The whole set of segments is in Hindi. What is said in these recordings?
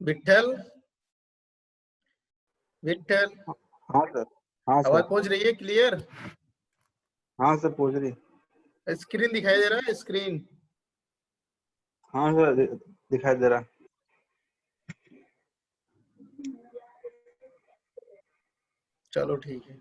विठल, विठल, हाँ सर। हाँ आवाज सर। पहुंच रही है क्लियर? हाँ सर पहुंच रही। स्क्रीन दिखाई दे रहा है? स्क्रीन हाँ सर दिखाई दे रहा। चलो ठीक है।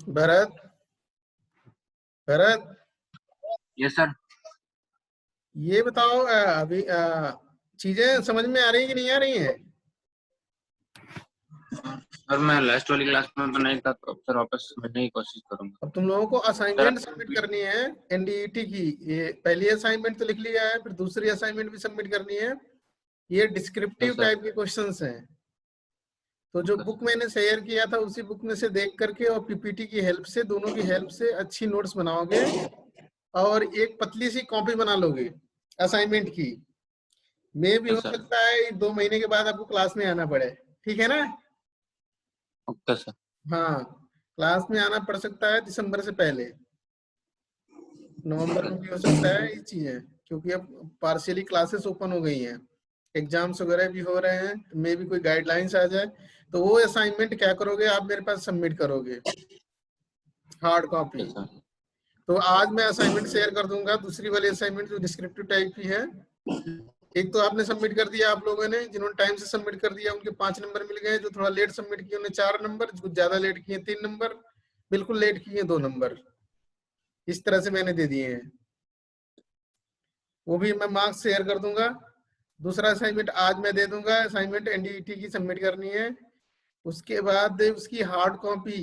Bharat, Bharat, yes sir. ये बताओ अभी चीजें समझ में आ रही है कि नहीं आ रही हैं? सर मैं लास्ट वाली क्लास में तो नहीं था, तो अब सर वापस समझने की कोशिश करूंगा। अब तुम लोगों को सर असाइनमेंट सबमिट करनी है एनडीईटी की। ये पहली असाइनमेंट तो लिख लिया है, फिर दूसरी असाइनमेंट भी सबमिट करनी है। ये डिस्क्रिप्टिव सर टाइप के क्वेश्चंस हैं। तो जो बुक मैंने शेयर किया था उसी बुक में से देख करके और पीपीटी की हेल्प से, दोनों की हेल्प से अच्छी नोट्स बनाओगे और एक पतली सी कॉपी बना लोगे असाइनमेंट की। में भी हो सर। सकता है 2 महीने के बाद आपको क्लास में आना पड़े, ठीक है ना? Okay sir. हाँ, क्लास में आना पड़ सकता है दिसंबर से पहले, नवंबर में भी हो सकता है ये चीजें, क्योंकि अब पार्शियली क्लासेस ओपन हो गई हैं, एग्जाम्स वगैरह भी हो रहे हैं। मे भी कोई गाइडलाइंस आ जाए तो वो असाइनमेंट क्या करोगे आप, मेरे पास सबमिट करोगे हार्ड कॉपी। Okay sir. तो आज मैं असाइनमेंट शेयर कर दूंगा, दूसरी वाली असाइनमेंट जो डिस्क्रिप्टिव टाइप की है। एक तो आपने सबमिट कर दिया, आप लोगों ने जिन्होंने टाइम से सबमिट कर दिया उनके 5 नंबर मिल गए, जो थोड़ा लेट सबमिट किए उन्हें 4 नंबर, जो ज्यादा लेट किए 3 नंबर, बिल्कुल लेट किए 2 नंबर। इस तरह से मैंने दे दिए हैं, वो भी मैं मार्क्स शेयर कर दूंगा। दूसरा असाइनमेंट आज मैं दे दूंगा, असाइनमेंट एनडीईटी की सबमिट करनी है। उसके बाद उसकी हार्ड कॉपी,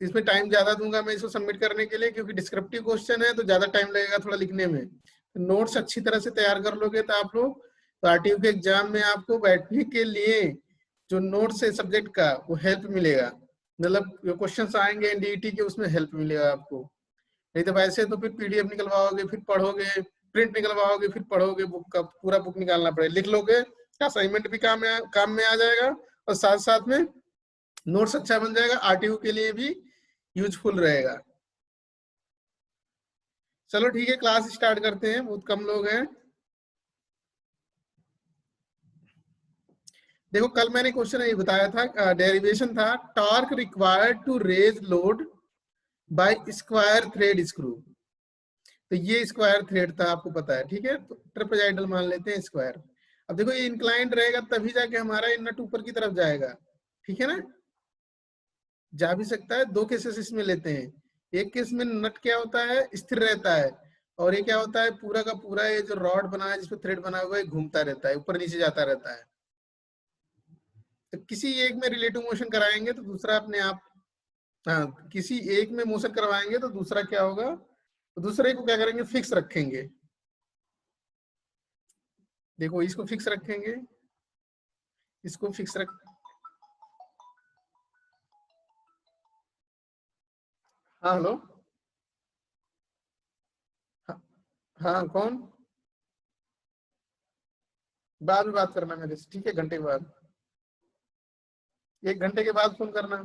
इसमें टाइम ज्यादा दूंगा मैं इसको सबमिट करने के लिए, क्योंकि डिस्क्रिप्टिव क्वेश्चन है तो ज्यादा टाइम लगेगा थोड़ा लिखने में। तो नोट्स अच्छी तरह से तैयार कर लोगे तो आप लोग, तो आरटीयू के एग्जाम में आपको बैठने के लिए जो नोट्स है सब्जेक्ट का वो हेल्प मिलेगा, मतलब जो क्वेश्चन आएंगे एनडीईटी के उसमें हेल्प मिलेगा आपको। नहीं तो वैसे तो फिर पीडीएफ निकलवाओगे, फिर पढ़ोगे, प्रिंट निकलवाओगे, फिर पढ़ोगे, बुक का पूरा बुक निकालना पड़ेगा, लिख लोगे, असाइनमेंट भी काम में आ जाएगा और साथ साथ में नोट्स अच्छा बन जाएगा, आरटीयू के लिए भी यूजफुल रहेगा। चलो ठीक है, क्लास स्टार्ट करते हैं, बहुत कम लोग हैं। देखो कल मैंने क्वेश्चन ये बताया था, डेरिवेशन था, torque required to raise load by square thread screw. तो ये स्क्वायर थ्रेड था, आपको पता है, ठीक है? तो ट्रेपेजॉइडल मान लेते हैं स्क्वायर। अब देखो ये इंक्लाइंड रहेगा तभी जाके हमारा ये नट ऊपर की तरफ जाएगा, ठीक है ना? जा भी सकता है, 2 केसेस इसमें लेते हैं। एक केस में नट क्या होता है, स्थिर रहता है, और ये क्या होता है, पूरा का पूरा ये जो रॉड बना है जिसपे थ्रेड बना हुआ है घूमता रहता है, ऊपर नीचे जाता रहता है। तो किसी एक में रिलेटिव मोशन कराएंगे तो दूसरा अपने आप, हाँ, किसी एक में मोशन करवाएंगे तो दूसरा क्या होगा, तो दूसरे को क्या करेंगे, फिक्स रखेंगे। देखो इसको फिक्स रखेंगे, इसको फिक्स रख, हाँ हेलो, हाँ, हाँ कौन, बाद में बात करना मेरे से, ठीक है, घंटे के बाद। 1 घंटे के बाद फोन करना।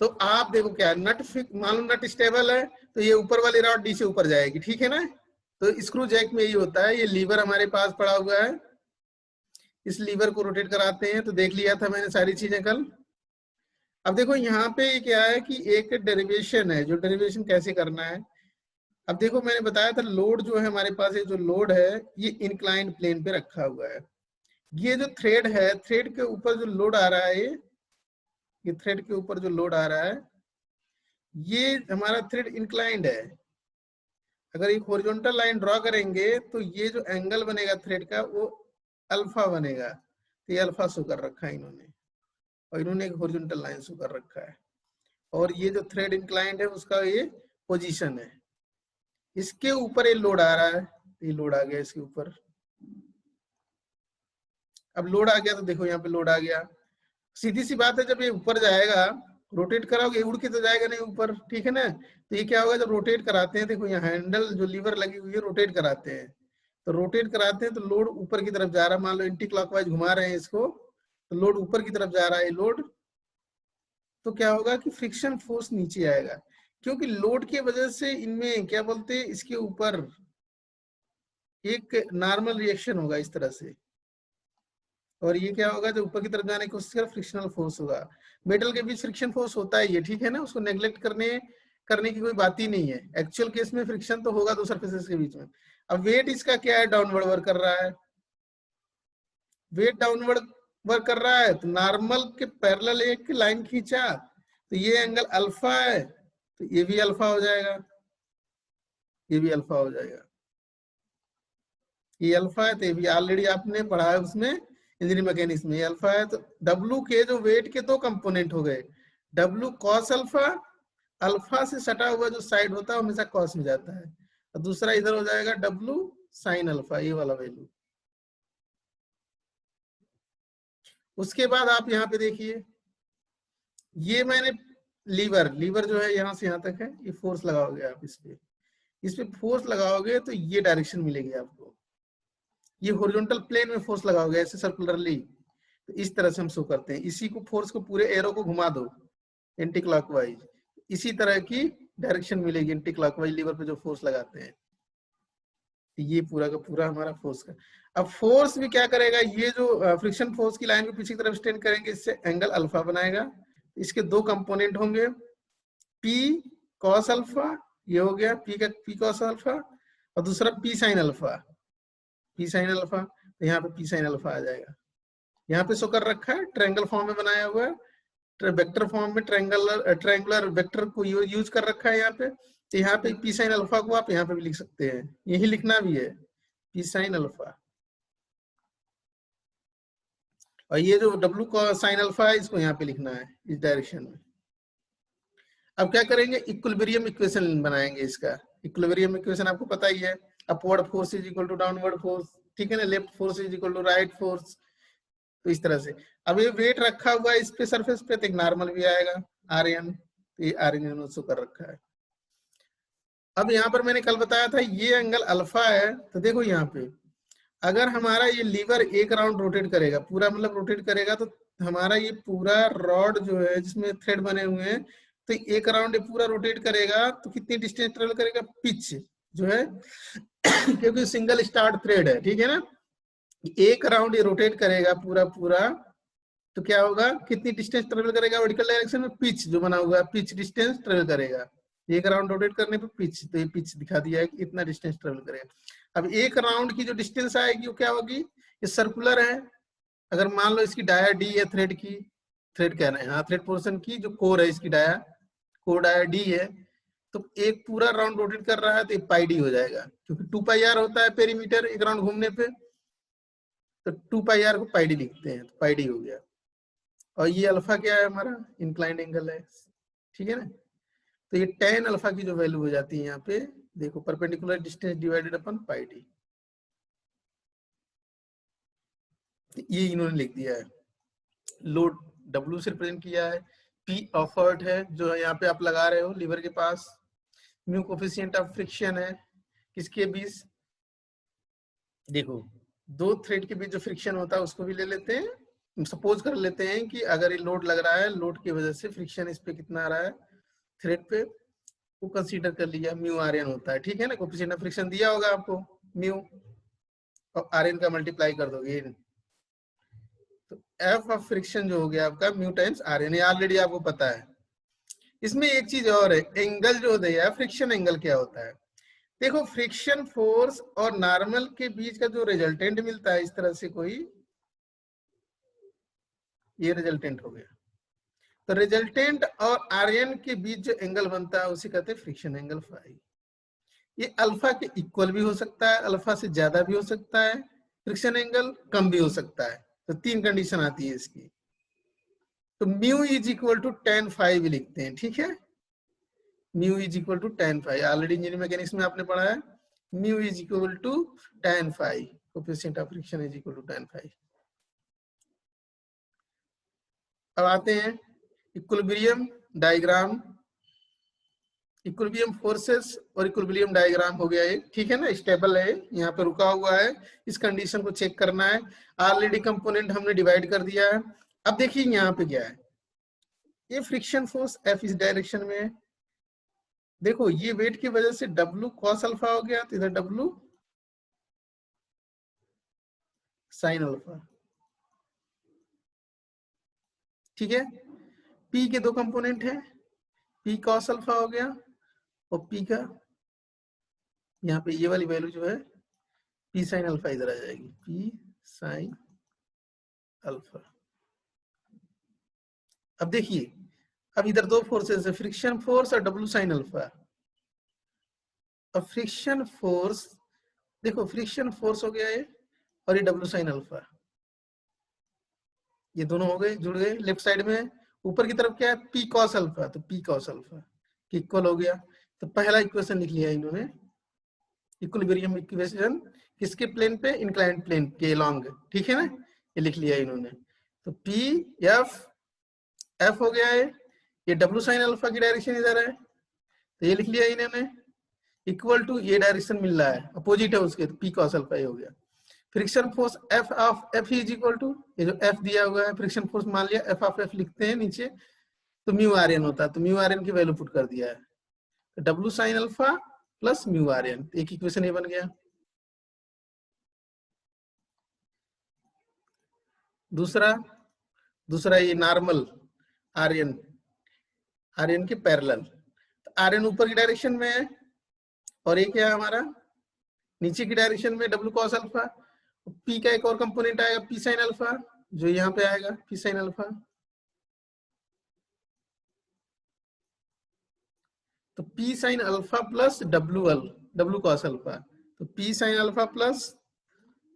तो आप देखो क्या नट फिक्स, मान लो नट स्टेबल है तो ये ऊपर वाली रॉड डी से ऊपर जाएगी, ठीक है ना। तो स्क्रू जैक में यही होता है, ये लीवर हमारे पास पड़ा हुआ है, इस लीवर को रोटेट कराते हैं। तो देख लिया था मैंने सारी चीजें कल। अब देखो यहाँ पे क्या है कि एक डेरिवेशन है, जो डेरिवेशन कैसे करना है। अब देखो मैंने बताया था लोड जो है हमारे पास, ये जो लोड है ये इंक्लाइंड प्लेन पे रखा हुआ है। ये जो थ्रेड है, थ्रेड के ऊपर जो लोड आ रहा है, ये थ्रेड के ऊपर जो लोड आ रहा है, ये हमारा थ्रेड इंक्लाइंड है। अगर एक हॉरिजॉन्टल लाइन ड्रॉ करेंगे तो ये जो एंगल बनेगा थ्रेड का वो अल्फा बनेगा। तो ये अल्फा शो कर रखा है इन्होंने, और इन्होंने एक हॉरिजॉन्टल लाइन शो कर रखा है। और ये जो थ्रेड इंक्लाइंड है उसका ये पोजीशन है। इसके ऊपर ये लोड आ रहा है, ये लोड आ गया इसके ऊपर। अब लोड आ गया तो देखो यहाँ पे लोड आ गया। सीधी सी बात है, जब ये ऊपर जाएगा रोटेट कराओगे, उड़ के तो जाएगा नहीं ऊपर, ठीक है ना। तो ये क्या होगा, जब रोटेट कराते हैं, देखो यहाँ हैंडल जो लीवर लगी हुई है रोटेट कराते हैं, तो रोटेट कराते हैं तो लोड ऊपर की तरफ जा रहा है। मान लो एंटी क्लॉकवाइज घुमा रहे हैं इसको, तो लोड ऊपर की तरफ जा रहा है लोड। तो क्या होगा कि फ्रिक्शन फोर्स नीचे आएगा, क्योंकि लोड की वजह से इनमें क्या बोलते हैं, इसके ऊपर एक नॉर्मल रिएक्शन होगा इस तरह से। और ये क्या होगा, जब ऊपर की तरफ जाने की कोशिश करें फ्रिक्शनल फोर्स होगा। मेटल के बीच फ्रिक्शन फोर्स होता है ये, ठीक है ना, उसको नेग्लेक्ट करने की कोई बात ही नहीं है। एक्चुअल केस में फ्रिक्शन तो होगा दो सरफेसेस के बीच में। अब वेट इसका क्या है, डाउनवर्ड वर्क कर रहा है। वेट डाउनवर्ड वर्क कर रहा है तो नॉर्मल के पैरेलल एक लाइन खींचा तो ये एंगल अल्फा है, तो ये भी अल्फा हो जाएगा, ये भी अल्फा हो जाएगा। ये अल्फा है तो ये भी ऑलरेडी आपने पढ़ा है उसमें इंजीनियरिंग मैकेनिक्स में, ये अल्फा है। तो डब्लू के जो वेट के 2 कंपोनेंट हो गए, डब्लू कॉस अल्फा, अल्फा से सटा हुआ जो साइड होता है हमेशा कॉस में जाता है, और दूसरा इधर हो जाएगा डब्लू साइन अल्फा, ये वाला वैल्यू। उसके बाद आप यहाँ पे देखिए, ये मैंने लीवर जो है यहाँ से यहाँ तक है, ये फोर्स लगाओगे आप इस पे फोर्स लगाओगे तो ये डायरेक्शन मिलेगी आपको। ये हॉरिजॉन्टल प्लेन में फोर्स लगाओगे ऐसे सर्कुलरली, तो इस तरह से हम शो करते हैं। इसी को फोर्स को पूरे एरो को घुमा दो एंटी क्लॉकवाइज, इसी तरह की डायरेक्शन मिलेगी एंटी क्लॉकवाइज लीवर पे जो फोर्स लगाते हैं। ये पूरा का पूरा हमारा फोर्स का। अब फोर्स भी क्या करेगा, ये जो फ्रिक्शन फोर्स की लाइन को पीछे की तरफ स्ट्रेन करेंगे, इससे एंगल अल्फा बनाएगा। इसके 2 कंपोनेंट होंगे, पी कॉस अल्फा, ये हो गया पी कॉस अल्फा, और दूसरा P sine alpha, P sine alpha. तो यहाँ पे पी साइन अल्फा आ जाएगा। यहाँ पे शो कर रखा है, ट्रायंगल फॉर्म में बनाया हुआ है, वेक्टर फॉर्म में ट्रायंगुलर वेक्टर को यूज कर रखा है यहाँ पे। तो यहाँ पे पी साइन अल्फा को आप यहाँ पे भी लिख सकते हैं, यही लिखना भी है पी साइन अल्फा। और ये जो डब्लू का साइन अल्फा है इसको यहाँ पे लिखना है इस डायरेक्शन में। अब क्या करेंगे, इक्विलिब्रियम इक्वेशन बनाएंगे इसका। इक्विलिब्रियम इक्वेशन आपको पता ही है, upward force is equal to downward force, ठीक है ना, left force is equal to right force. तो इस तरह से अब ये वेट रखा हुआ है इस पे सरफेस पे, तो एक नॉर्मल भी आएगा आरएन, तो ये आरएन शो कर रखा है। अब यहाँ पर मैंने कल बताया था ये एंगल अल्फा है, तो देखो यहाँ पे अगर हमारा ये लीवर एक राउंड रोटेट करेगा, पूरा मतलब रोटेट करेगा, तो हमारा ये पूरा रॉड जो है जिसमें थ्रेड बने हुए हैं, तो एक राउंड ये पूरा रोटेट करेगा तो कितनी डिस्टेंस ट्रेवल करेगा, पिच जो है क्योंकि सिंगल स्टार्ट थ्रेड है, ठीक है ना, एक राउंड ये रोटेट करेगा पूरा, तो क्या होगा, कितनी डिस्टेंस ट्रेवल करेगा वर्टिकल डायरेक्शन में, पिच जो बना हुआ है पिच डिस्टेंस ट्रेवल करेगा। एक राउंड रोटेट करने पे पिच, तो ये पिच दिखा दिया है कि इतना डिस्टेंस ट्रेवल करेगा। अब एक राउंड की जो डिस्टेंस आएगी वो क्या होगी, ये सर्कुलर है। अगर मान लो इसकी डाया डी है, थ्रेड की, थ्रेड कह रहे हैं, हाँ थ्रेड पोर्शन की जो कोर है इसकी डाया, कोर डाया डी है, तो एक पूरा राउंड रोटेट कर रहा है तो पाई डी हो जाएगा, क्योंकि 2 पाई आर होता है पेरीमीटर एक राउंड घूमने पे, तो 2 पाई आर को पाई डी लिखते हैं, तो पाई डी हो गया। और ये अल्फा क्या है हमारा, इंक्लाइंड एंगल है, ठीक है ना। तो ये tan अल्फा की जो वैल्यू हो जाती है यहाँ पे देखो, परपेंडिकुलर डिस्टेंस डिवाइडेड अपन पाई डी, ये इन्होंने लिख दिया है। लोड W से रिप्रेजेंट किया है, P ऑफर्ड है जो यहाँ पे आप लगा रहे हो लीवर के पास, म्यू कोफिशिएंट ऑफ फ्रिक्शन है किसके बीच, देखो दो थ्रेड के बीच जो फ्रिक्शन होता है उसको भी ले लेते हैं। सपोज कर लेते हैं कि अगर ये लोड लग रहा है, लोड की वजह से फ्रिक्शन इस पे कितना आ रहा है थ्रेड पे, वो कंसीडर कर लिया म्यू आर एन होता है, ठीक है ना। कोएफिशिएंट ऑफ फ्रिक्शन दिया होगा आपको म्यू, और आर एन का मल्टीप्लाई कर दोगे, तो एफ ऑफ फ्रिक्शन जो हो गया आपका mu times R N, already आपको पता है। इसमें एक चीज और है, एंगल जो दिया है फ्रिक्शन एंगल क्या होता है। देखो फ्रिक्शन फोर्स और नॉर्मल के बीच का जो रिजल्टेंट मिलता है इस तरह से कोई, ये रिजल्टेंट हो गया, तो रिजल्टेंट और आर्यन के बीच जो एंगल बनता है उसे कहते हैं फ्रिक्शन एंगल फाई। ये अल्फा के इक्वल भी हो सकता है, अल्फा से ज्यादा भी हो सकता है, फ्रिक्शन एंगल कम भी हो सकता है। तो तीन कंडीशन आती है इसकी। तो mu is equal to tan phi भी लिखते हैं, ठीक है। Mu is equal to tan phi, already engineering mechanics में आपने पढ़ा है। Mu is equal to tan phi, coefficient of friction is equal to tan phi. अब आते हैं इक्विलिब्रियम डायग्राम, इक्विलिब्रियम फोर्सेस और इक्विलिब्रियम डायग्राम हो गया ये, ठीक है ना। स्टेबल है, यहाँ पे रुका हुआ है, इस कंडीशन को चेक करना है। ऑलरेडी कंपोनेंट हमने डिवाइड कर दिया है। अब देखिए यहाँ पे क्या है, ये फ्रिक्शन फोर्स एफ इस डायरेक्शन में है। देखो ये वेट की वजह से W cos अल्फा हो गया, तो इधर W sin अल्फा, ठीक है। P के दो कंपोनेंट हैं, P cos अल्फा हो गया, और P का यहाँ पे ये वाली वैल्यू जो है P sin अल्फा इधर आ जाएगी, P sin अल्फा। अब देखिए, अब इधर दो फोर्सेस है, फ्रिक्शन फोर्स और W sin अल्फा। अब फ्रिक्शन फोर्स, देखो फ्रिक्शन फोर्स हो गया ये, और ये W sin अल्फा, ये दोनों हो गए, जुड़ गए लेफ्ट साइड में। ऊपर की तरफ क्या है, P cos अल्फा, तो P cos अल्फा इक्वल हो गया। तो पहला इक्वेशन लिख लिया इन्होंने, इक्विलिब्रियम इक्वेशन किसके प्लेन पे, इंक्लाइंड प्लेन के लॉन्ग, ठीक है ना, ये लिख लिया इन्होंने। तो P F हो गया है, ये W sin अल्फा की डायरेक्शन इधर है, तो ये लिख लिया इन्होंने, इक्वल टू ये डायरेक्शन मिल रहा है, अपोजिट है उसके, तो P cos अल्फा ये हो गया। Friction force F of F is equal to, ये जो F दिया हुआ है फ्रिक्शन फोर्स मान लिया, F ऑफ F लिखते हैं नीचे, तो म्यू आर एन होता है, तो म्यू आर एन की वैल्यू पुट कर दिया है, तो W sin alpha plus mu R N, एक इक्वेशन ये बन गया। दूसरा ये नॉर्मल आर एन के पैरेलल, तो आर एन ऊपर की डायरेक्शन में है, और ये क्या है हमारा नीचे की डायरेक्शन में W cos अल्फा। P का एक और कंपोनेंट आएगा P sin अल्फा, जो यहाँ पे आएगा P sin अल्फा। तो P sin alpha plus W cos alpha, तो P sin alpha plus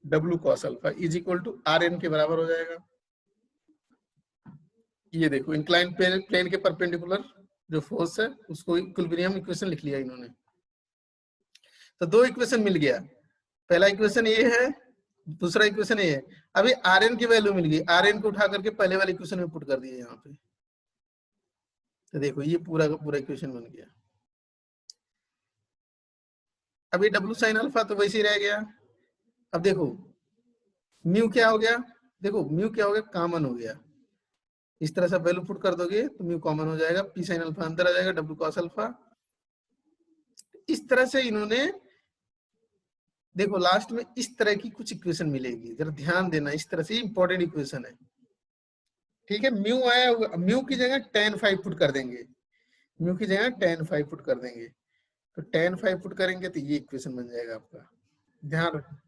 W cos alpha is equal to RN के बराबर हो जाएगा। ये देखो इंक्लाइन प्लेन के परपेंडिकुलर जो फोर्स है उसको इक्विलिब्रियम इक्वेशन लिख लिया इन्होंने। तो दो इक्वेशन मिल गया, पहला इक्वेशन ये है, दूसरा इक्वेशन ये है। अभी Rn की वैल्यू मिल गई, Rn को उठा करके पहले वाले इक्वेशन में पुट कर दिया यहाँ पे, तो देखो ये पूरा का पूरा इक्वेशन बन गया। अब ये W sin अल्फा तो वैसे ही रह गया। अब देखो म्यू क्या हो गया, देखो म्यू क्या हो गया, कॉमन हो गया। इस तरह से वैल्यू पुट कर दोगे तो म्यू कॉमन हो जाएगा, P sin अल्फा अंदर आ जाएगा, W cos अल्फा। इस तरह से इन्होंने, देखो लास्ट में इस तरह की कुछ इक्वेशन मिलेगी, जरा ध्यान देना, इस तरह से इंपॉर्टेंट इक्वेशन है, ठीक है। म्यू आया, म्यू की जगह tan फाइव पुट कर देंगे, म्यू की जगह tan फाइव पुट कर देंगे, तो tan फाइव पुट करेंगे तो ये इक्वेशन बन जाएगा आपका, ध्यान रखना।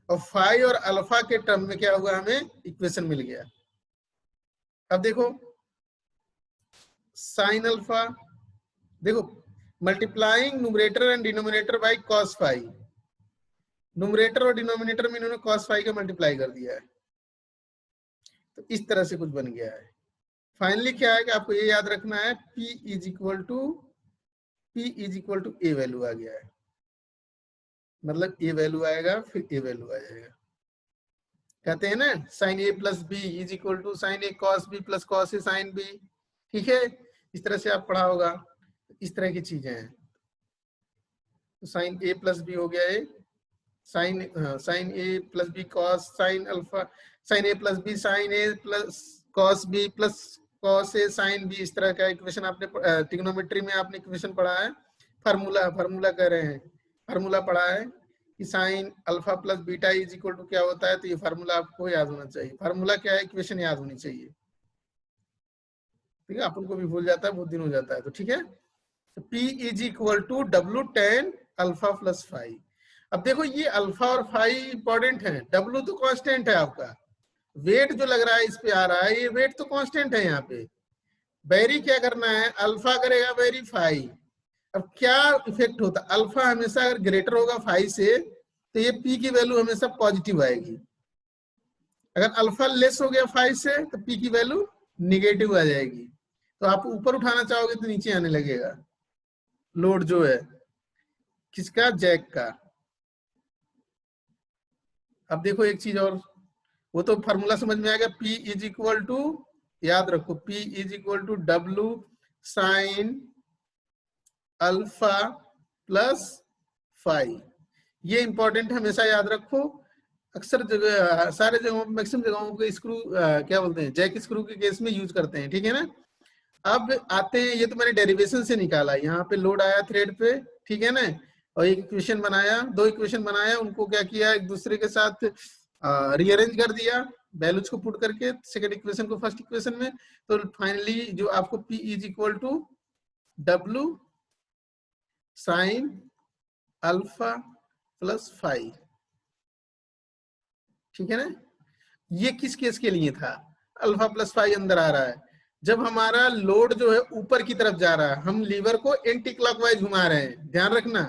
और फाइव और अल्फा के टर्म में क्या हुआ, हमें इक्वेशन मिल गया। अब देखो साइन अल्फा, देखो multiplying numerator and denominator by cos five, numerator और डिनोमिनेटर में इन्होंने cos फाइव का मल्टीप्लाई कर दिया है, तो इस तरह से कुछ बन गया है। फाइनली क्या है कि आपको ये याद रखना है, P is equal to a value आ गया है, मतलब ए वैल्यू आएगा फिर ए वैल्यू आ जाएगा। कहते हैं ना sine A plus B is equal to sine A cos B plus cos A sine B, ठीक है। इस तरह से आप पढ़ा होगा, इस तरह की चीजें हैं। तो साइन ए प्लस बी हो गया है, sine A plus B cos sine alpha, sine A plus B sine A plus cos B plus cos A sine B, इस तरह का इक्वेशन आपने ट्रिग्नोमेट्री में आपने इक्वेशन पढ़ा है। फार्मूला कह रहे हैं, फार्मूला पढ़ा है कि sine alpha plus beta is equal to क्या होता है, तो ये फार्मूला आपको याद होना चाहिए। फार्मूला क्या है, इक्वेशन याद होनी चाहिए, ठीक है। अपन को भी भूल जाता है, बहुत दिन हो जाता है, तो ठीक है। P is equal to W tan alpha plus five. अब देखो ये अल्फा और फाइव इंपॉर्टेंट है, W तो कांस्टेंट है आपका, वेट जो लग रहा है इस पे आ रहा है, ये वेट तो कांस्टेंट है यहाँ पे। वेरी क्या करना है, अल्फा करेगा वेरी फाइव। अब क्या इफेक्ट होता है, अल्फा हमेशा अगर ग्रेटर होगा फाइव से तो ये P की वैल्यू हमेशा पॉजिटिव आएगी। अगर अल्फा लेस हो गया फाइव से तो P की वैल्यू निगेटिव आ जाएगी। तो आप ऊपर उठाना चाहोगे तो नीचे आने लगेगा लोड जो है किसका, जैक का। अब देखो एक चीज और, वो तो फार्मूला समझ में आ गया। P इज इक्वल टू, याद रखो, P is equal to W sine alpha plus five. ये इंपॉर्टेंट हमेशा याद रखो। अक्सर जगह, सारे जगहों मैक्सिमम जगहों पे स्क्रू क्या बोलते हैं, जैक स्क्रू के केस में यूज करते हैं, ठीक है ना। अब आते हैं, ये तो मैंने डेरिवेशन से निकाला, यहाँ पे लोड आया थ्रेड पे, ठीक है ना, और एक इक्वेशन बनाया, दो इक्वेशन बनाया, उनको क्या किया, एक दूसरे के साथ रीअरेंज कर दिया, वैल्यूज को पुट करके सेकंड इक्वेशन को फर्स्ट इक्वेशन में। तो फाइनली जो आपको P is equal to W sine alpha plus five, ठीक है ना। ये किस केस के लिए था, अल्फा प्लस फाइव अंदर आ रहा है जब हमारा लोड जो है ऊपर की तरफ जा रहा है, हम लीवर को एंटी क्लॉकवाइज घुमा रहे हैं, ध्यान रखना।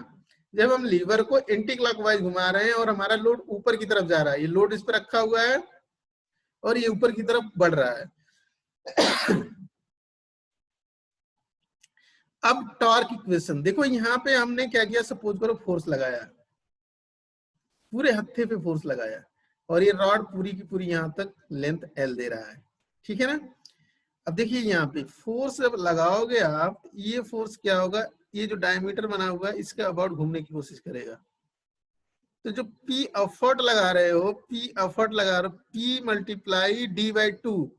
जब हम लीवर को एंटी क्लॉकवाइज घुमा रहे हैं और हमारा लोड ऊपर की तरफ जा रहा है, ये लोड इस पर रखा हुआ है और ये ऊपर की तरफ बढ़ रहा है। अब टॉर्क इक्वेशन देखो, यहाँ पे हमने क्या किया, सपोज करो फोर्स लगाया, पूरे हत्थे पे फोर्स लगाया, और ये रॉड पूरी की पूरी यहाँ तक लेंथ L दे रहा है, ठीक है ना। अब देखिए यहाँ पे फोर्स जब लगाओगे आप, ये फोर्स क्या होगा, ये जो डायमीटर बना हुआ है इसके अबाउट घूमने की कोशिश करेगा। तो जो P एफर्ट लगा रहे हो, P मल्टीप्लाई D/2,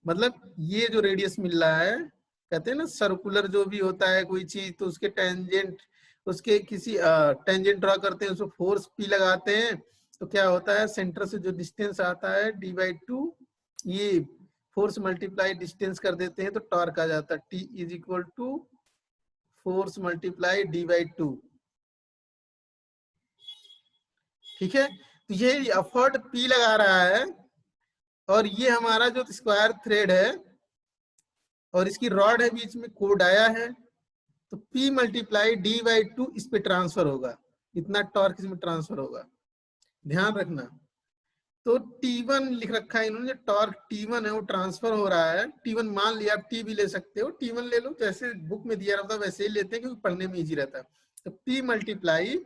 मतलब ये जो रेडियस मिल रहा है, कहते हैं ना सर्कुलर जो भी होता है कोई चीज, तो उसके टेंजेंट, उसके किसी टेंजेंट ड्रॉ करते हैं, उसको फोर्स P लगाते हैं, तो क्या होता है, सेंटर से जो डिस्टेंस आता है D/2, ये फोर्स मल्टीप्लाई डिस्टेंस कर देते हैं तो टॉर्क आ जाता है। T is equal to force multiply D/2, ठीक है। तो ये एफर्ट P लगा रहा है, और ये हमारा जो स्क्वायर थ्रेड है और इसकी रॉड है, बीच में कोड आया है, तो P मल्टीप्लाई D/2 इस पे ट्रांसफर होगा, इतना टॉर्क इसमें ट्रांसफर होगा, ध्यान रखना। तो T1 लिख रखा है इन्होंने, टॉर्क T1 है वो ट्रांसफर हो रहा है। T1 मान लिया, आप T भी ले सकते हो, T1 ले लो, जैसे बुक में दिया रहता है वैसे ही लेते हैं, क्योंकि पढ़ने में इजी रहता है। तो P मल्टीप्लाई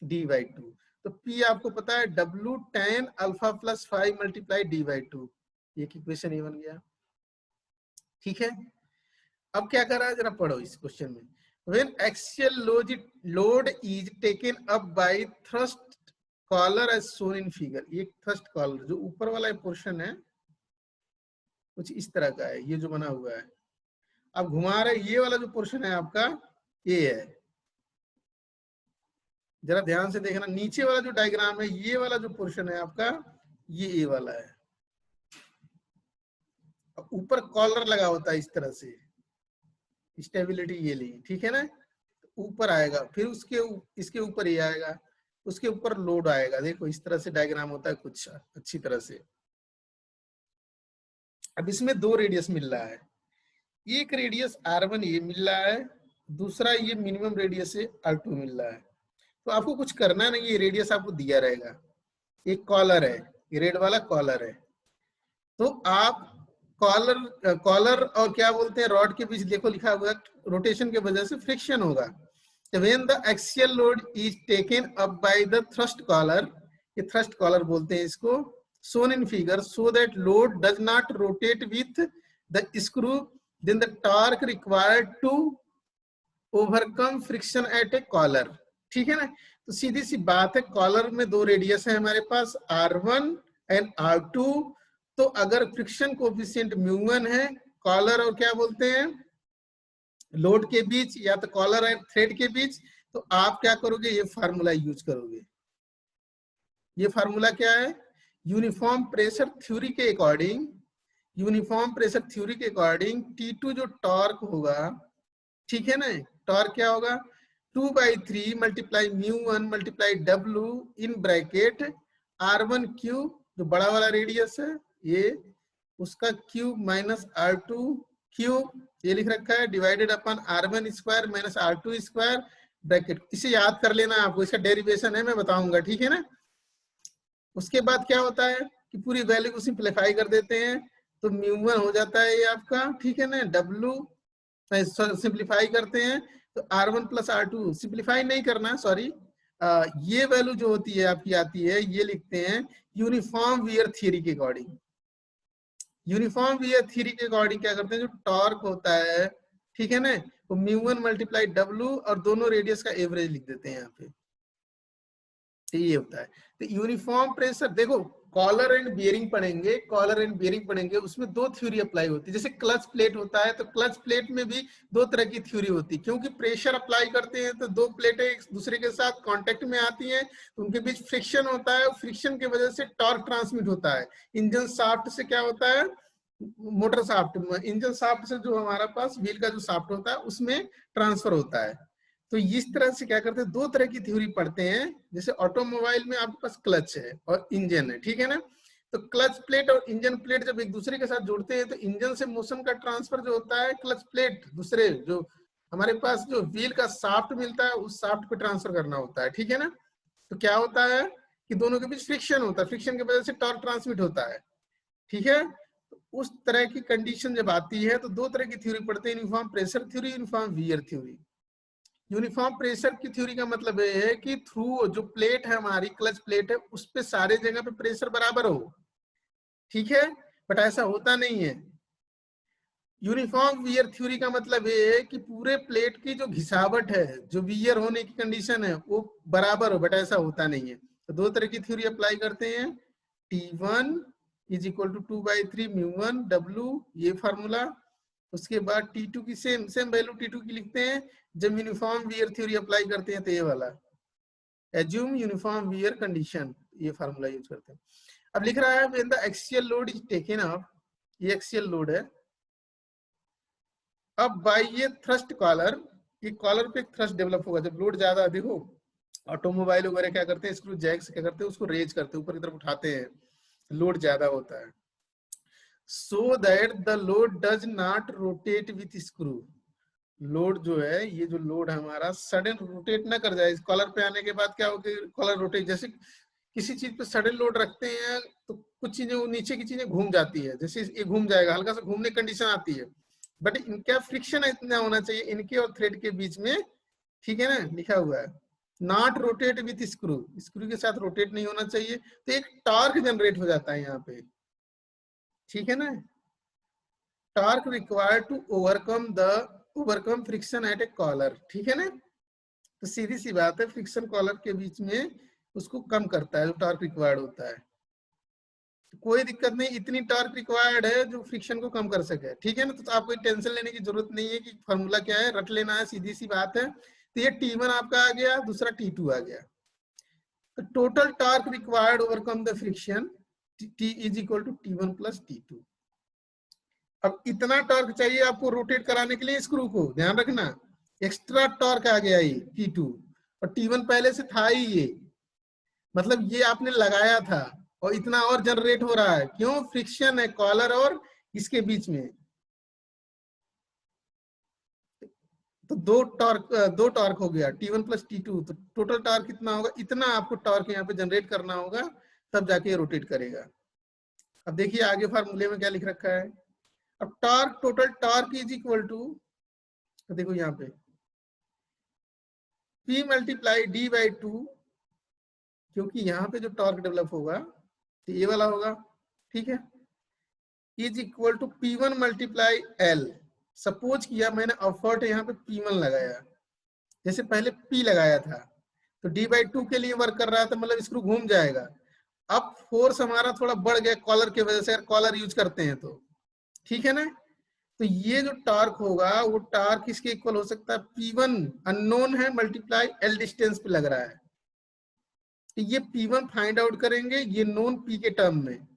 D/2, तो P आपको पता है W tan alpha plus 5 multiply D/2, ये इक्वेशन ये बन गया, ठीक है। अब क्या कर रहा है, जरा पढ़ो इस क्वेश्चन में। When axial load is taken up by thrust collar as shown in figure, ये थ्रस्ट कॉलर जो ऊपर वाला पोर्शन है कुछ इस तरह का है, ये जो बना हुआ है, अब घुमा रहे, ये वाला जो पोर्शन है आपका ये है, जरा ध्यान से देखना, नीचे वाला जो डायग्राम है, ये वाला जो पोर्शन है आपका ये वाला है, ऊपर कॉलर लगा होता है इस तरह से, स्टेबिलिटी ये ली, ठीक है ना, ऊपर आएगा, फिर उसके इसके ऊपर ये आएगा, उसके ऊपर लोड आएगा। देखो इस तरह से डायग्राम होता है कुछ अच्छी तरह से। अब इसमें दो रेडियस मिल रहा है, एक रेडियस R1 ये मिल रहा है, दूसरा ये मिनिमम रेडियस है R2 मिल रहा है। तो आपको कुछ करना नहीं, ये रेडियस आपको दिया रहेगा, एक कॉलर है, ये रेड वाला कॉलर है, तो आप कॉलर और क्या बोलते हैं रॉड के बीच देखो लिखा हुआ है, रोटेशन के वजह से फ्रिक्शन होगा। When the axial load is taken up by the thrust collar, ये thrust collar बोलते हैं इसको, shown in figure, so that load does not rotate with the screw, then the torque required to overcome friction at a collar, ठीक है ना। तो सीधी सी बात है, कॉलर में दो रेडियस है हमारे पास, R1 एंड R2। तो अगर फ्रिक्शन कोएफिशिएंट μ1 है कॉलर और क्या बोलते हैं लोड के बीच, या तो कॉलर एंड थ्रेड के बीच, तो आप क्या करोगे, ये फार्मूला यूज करोगे। ये फार्मूला क्या है, यूनिफॉर्म प्रेशर थ्योरी के अकॉर्डिंग, यूनिफॉर्म प्रेशर थ्योरी के अकॉर्डिंग T2 जो टॉर्क होगा, ठीक है ना, टॉर्क क्या होगा 2/3 multiply μ1 multiply W in bracket R1 cube, जो बड़ा वाला रेडियस है ये, उसका क्यूब माइनस R2 क्यूब, ये लिख रखा है, डिवाइडेड अपन R1 square minus R2 square bracket. इसे याद कर लेना आपको, इसका डेरिवेशन है, मैं बताऊंगा, ठीक है ना। उसके बाद क्या होता है कि पूरी वैल्यू को सिंप्लीफाई कर देते हैं, तो μ1 हो जाता है ये आपका, ठीक है ना, W सिंप्लीफाई करते हैं तो R1 प्लस R2, सिंप्लीफाई नहीं करना, सॉरी, ये वैल्यू जो होती है आपकी आती है, ये लिखते हैं यूनिफॉर्म वियर थ्योरी के अकॉर्डिंग। यूनिफॉर्म वियर थ्योरी के अकॉर्डिंग क्या करते हैं, जो टॉर्क होता है, ठीक है ना, वो μ1 मल्टीप्लाई W और दोनों रेडियस का एवरेज लिख देते हैं यहाँ पे, ये होता है। तो यूनिफॉर्म प्रेशर, देखो कॉलर एंड बियरिंग पढ़ेंगे, कॉलर एंड बियरिंग पढ़ेंगे, उसमें दो थ्योरी अप्लाई होती है। जैसे क्लच प्लेट होता है, तो क्लच प्लेट में भी दो तरह की थ्योरी होती है, क्योंकि प्रेशर अप्लाई करते हैं तो दो प्लेटें एक दूसरे के साथ कांटेक्ट में आती हैं, तो उनके बीच फ्रिक्शन होता है, फ्रिक्शन की वजह से टॉर्क ट्रांसमिट होता है। इंजन शाफ्ट से क्या होता है, मोटर शाफ्ट, इंजन शाफ्ट से जो हमारा पास व्हील का जो शाफ्ट होता है उसमें ट्रांसफर होता है। तो इस तरह से क्या करते हैं, दो तरह की थ्योरी पढ़ते हैं। जैसे ऑटोमोबाइल में आपके पास क्लच है और इंजन है, ठीक है ना, तो क्लच प्लेट और इंजन प्लेट जब एक दूसरे के साथ जुड़ते हैं तो इंजन से मोशन का ट्रांसफर जो होता है, क्लच प्लेट दूसरे जो हमारे पास जो व्हील का शाफ्ट मिलता है उस शाफ्ट पे ट्रांसफर करना होता है, ठीक है ना। तो क्या होता है कि दोनों के बीच फ्रिक्शन होता है, फ्रिक्शन की वजह से टॉर्क ट्रांसमिट होता है, ठीक है। तो उस तरह की कंडीशन जब आती है तो दो तरह की थ्योरी पढ़ते हैं, uniform pressure theory, uniform wear theory. Uniform pressure की थ्योरी का मतलब ये है कि थ्रू जो प्लेट है हमारी, क्लच प्लेट है, उस पे सारे जगह पे प्रेशर बराबर हो, ठीक है, बट ऐसा होता नहीं है। यूनिफॉर्म वियर थ्योरी का मतलब ये है कि पूरे प्लेट की जो घिसावट है, जो वियर होने की कंडीशन है, वो बराबर हो, बट ऐसा होता नहीं है। तो दो तरह की थ्योरी अप्लाई करते हैं, T1 is equal to 2/3 μ1 W, ये फार्मूला। उसके बाद T2 की सेम वैल्यू T2 की लिखते हैं। जब यूनिफॉर्म वियर थ्योरी अप्लाई करते हैं तो ये वाला एज्यूम यूनिफॉर्म वियर कंडीशन, ये फार्मूला यूज करते हैं। अब लिख रहा है when the axial load is taken up, ये एक्सियल लोड है, अब बाय ये थ्रस्ट कॉलर, ये कॉलर पे थ्रस्ट डेवलप होगा जब लोड ज्यादा अधिक हो। ऑटोमोबाइल वगैरह क्या करते हैं, स्क्रू जैक से क्या करते हैं, उसको रेज करते हैं, ऊपर की तरफ उठाते हैं, लोड ज्यादा होता है, so that the load does not rotate with screw। Load जो है, ये जो लोड है हमारा सडन रोटेट ना कर जाए। इस कॉलर पे आने के बाद क्या होगा, कॉलर रोटेट, जैसे किसी चीज पे सडन लोड रखते हैं तो कुछ चीजें नीचे की चीजें घूम जाती है, जैसे ये घूम जाएगा, हल्का सा घूमने कंडीशन आती है, बट इनका फ्रिक्शन इतना होना चाहिए इनके और थ्रेड के बीच में, ठीक है ना, लिखा हुआ है not rotate with screw, screw के साथ रोटेट नहीं होना चाहिए। तो एक टॉर्क जनरेट हो जाता है यहाँ पे, ठीक है ना, torque required to overcome friction at a collar, ठीक है ना। तो सीधी सी बात है, फ्रिक्शन कॉलर के बीच में उसको कम करता है, जो टॉर्क रिक्वायर्ड होता है। तो कोई दिक्कत नहीं, इतनी टॉर्क रिक्वायर्ड है जो फ्रिक्शन को कम कर सके, ठीक है ना। तो आपको टेंशन लेने की जरूरत नहीं है कि फॉर्मूला क्या है, रट लेना है, सीधी सी बात है। तो ये T1 आपका आ गया, दूसरा T2 आ गया। तो total torque required overcome the friction T is equal to T1 plus T2। अब इतना टॉर्क चाहिए आपको रोटेट कराने के लिए स्क्रू को, ध्यान रखना, एक्स्ट्रा टॉर्क आ गया ये T2, और T1 पहले से था ही ये, मतलब ये आपने लगाया था और इतना और जनरेट हो रहा है, क्यों, फ्रिक्शन है कॉलर और इसके बीच में। तो दो टॉर्क हो गया, T1 प्लस T2, तो टोटल टॉर्क कितना होगा, इतना आपको टॉर्क यहाँ पे जनरेट करना होगा, तब जाके रोटेट करेगा। अब देखिए आगे फार्मूले में क्या लिख रखा है। अब torque, total torque is equal to, देखो यहाँ पे P मल्टीप्लाई D/2, क्योंकि यहाँ पे जो टॉर्क डेवलप होगा तो ये वाला होगा, ठीक है, is equal to P1 multiply L। Suppose किया मैंने एफर्ट यहाँ पे P1 लगाया, जैसे पहले P लगाया था, तो d/2 के लिए वर्क कर रहा था, मतलब स्क्रू घूम जाएगा। अब फोर्स हमारा थोड़ा बढ़ गया कॉलर की वजह से, अगर कॉलर यूज करते हैं तो, ठीक है ना। तो ये जो टॉर्क होगा वो टॉर्क किसके इक्वल हो सकता है, P1 अननोन है मल्टीप्लाई L डिस्टेंस पे लग रहा है, तो ये P1 फाइंड आउट करेंगे ये नोन P के टर्म में।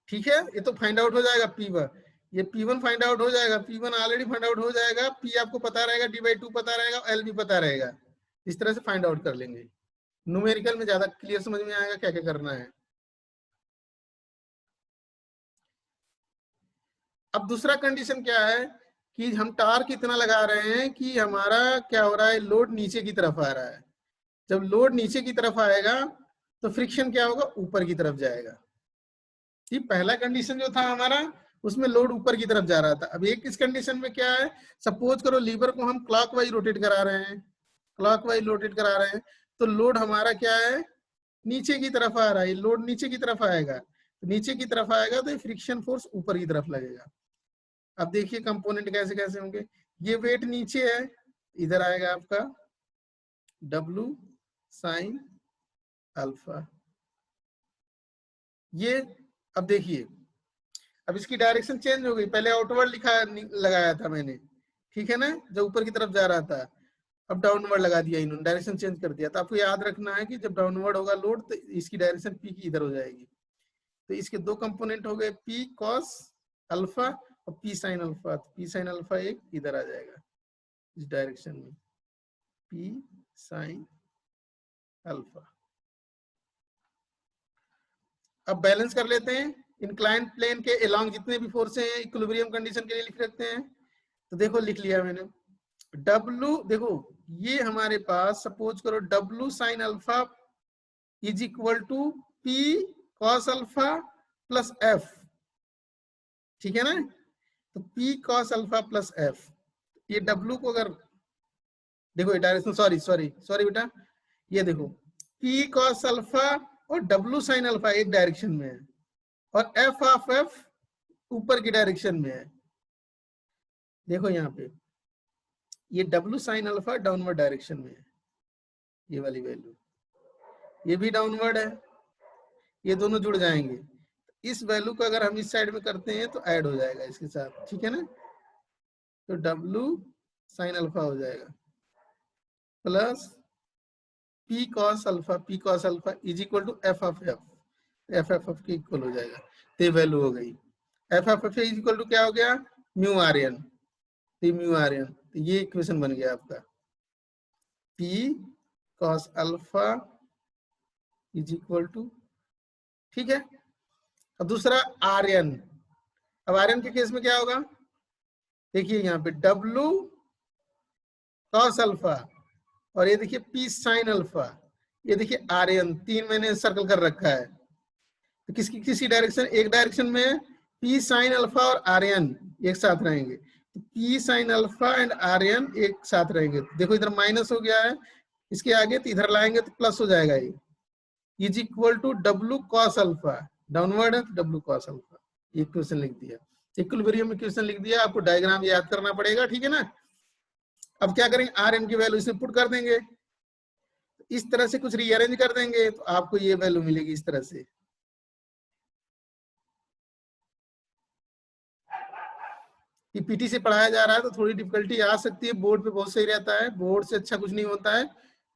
ठीक है, ये तो फाइंड आउट हो जाएगा P1, ये P1 फाइंड आउट हो जाएगा, P1 ऑलरेडी फाइंड आउट हो जाएगा, P आपको पता रहेगा, d/2 पता रहेगा, L भी पता रहेगा। इस तरह से फाइंड आउट कर लेंगे। न्यूमेरिकल में ज्यादा क्लियर समझ में आएगा क्या क्या करना है। अब दूसरा कंडीशन क्या है कि हम टार्क इतना लगा रहे हैं कि हमारा क्या हो रहा है, लोड नीचे की तरफ आ रहा है। जब लोड नीचे की तरफ आएगा तो फ्रिक्शन क्या होगा, ऊपर की तरफ जाएगा। ये पहला कंडीशन जो था हमारा, उसमें लोड ऊपर की तरफ जा रहा था। अब एक इस कंडीशन में क्या है, सपोज करो लीवर को हम क्लॉकवाइज रोटेट करा रहे हैं, क्लॉकवाइज रोटेट करा रहे हैं, तो लोड हमारा क्या है, नीचे की तरफ आ रहा है। लोड नीचे की तरफ आएगा, तो नीचे की तरफ आएगा तो फ्रिक्शन फोर्स ऊपर की तरफ लगेगा। अब देखिए कंपोनेंट कैसे कैसे होंगे, ये वेट नीचे है, इधर आएगा आपका W साइन अल्फा। ये अब देखिए, अब इसकी डायरेक्शन चेंज हो गई, पहले आउटवर्ड लिखा लगाया था मैंने, ठीक है ना, जो ऊपर की तरफ जा रहा था, अब डाउनवर्ड लगा दिया इन्होंने, डायरेक्शन चेंज कर दिया। तो आपको याद रखना है कि जब डाउनवर्ड होगा लोड तो इसकी डायरेक्शन P की इधर हो जाएगी। तो इसके दो कंपोनेंट हो गए, P cos अल्फा और P sin अल्फा। तो P sin अल्फा एक इधर आ जाएगा इस डायरेक्शन में, P sin अल्फा। अब बैलेंस कर लेते हैं, इंक्लाइंड प्लेन के अलोंग जितने भी फोर्सें हैं इक्विलिब्रियम कंडीशन के लिए लिख रखते हैं। तो देखो लिख लिया मैंने, W देखो ये हमारे पास सपोज करो W sine alpha is equal to P cos alpha plus F, ठीक है ना। तो P cos alpha plus F, ये W को अगर देखो ये डायरेक्शन, सॉरी बेटा, ये देखो P cos अल्फा और W साइन अल्फा एक डायरेक्शन में है और F ऑफ F ऊपर की डायरेक्शन में है। देखो यहाँ पे ये W sine alpha downward direction में है, ये वाली वैल्यू, ये भी डाउनवर्ड है, ये दोनों जुड़ जाएंगे। इस वैल्यू को अगर हम इस साइड में करते हैं तो ऐड हो जाएगा इसके साथ, ठीक है ना। तो W साइन अल्फा हो जाएगा plus P cos alpha is equal to F of F के इक्वल हो जाएगा। तो ये वैल्यू हो गई, F of F is equal to क्या हो गया, म्यू RN। तो म्यू RN, तो ये इक्वेशन बन गया आपका, P cos alpha is equal to, ठीक है। अब दूसरा RN, अब RN के केस में क्या होगा, देखिए यहाँ पे W cos अल्फा और ये देखिए P sin अल्फा, ये देखिए RN, तीन मैंने सर्कल कर रखा है। तो किसी डायरेक्शन, एक डायरेक्शन में P sin अल्फा और RN एक साथ रहेंगे, तो P sin alpha and RN एक साथ रहेंगे। देखो इधर माइनस हो गया है इसके आगे, तो इधर लाएंगे तो प्लस हो जाएगा, ये is equal to W cos alpha, downward है तो W cos अल्फा। ये इक्वेशन लिख दिया, इक्विलिब्रियम इक्वेशन लिख दिया। आपको डायग्राम याद करना पड़ेगा, ठीक है ना। अब क्या करेंगे, RN की वैल्यू इसमें पुट कर देंगे, इस तरह से कुछ रीअरेंज कर देंगे तो आपको ये वैल्यू मिलेगी इस तरह से। ये पीटी से पढ़ाया जा रहा है तो थोड़ी डिफिकल्टी आ सकती है, बोर्ड पे बहुत सही रहता है, बोर्ड से अच्छा कुछ नहीं होता है,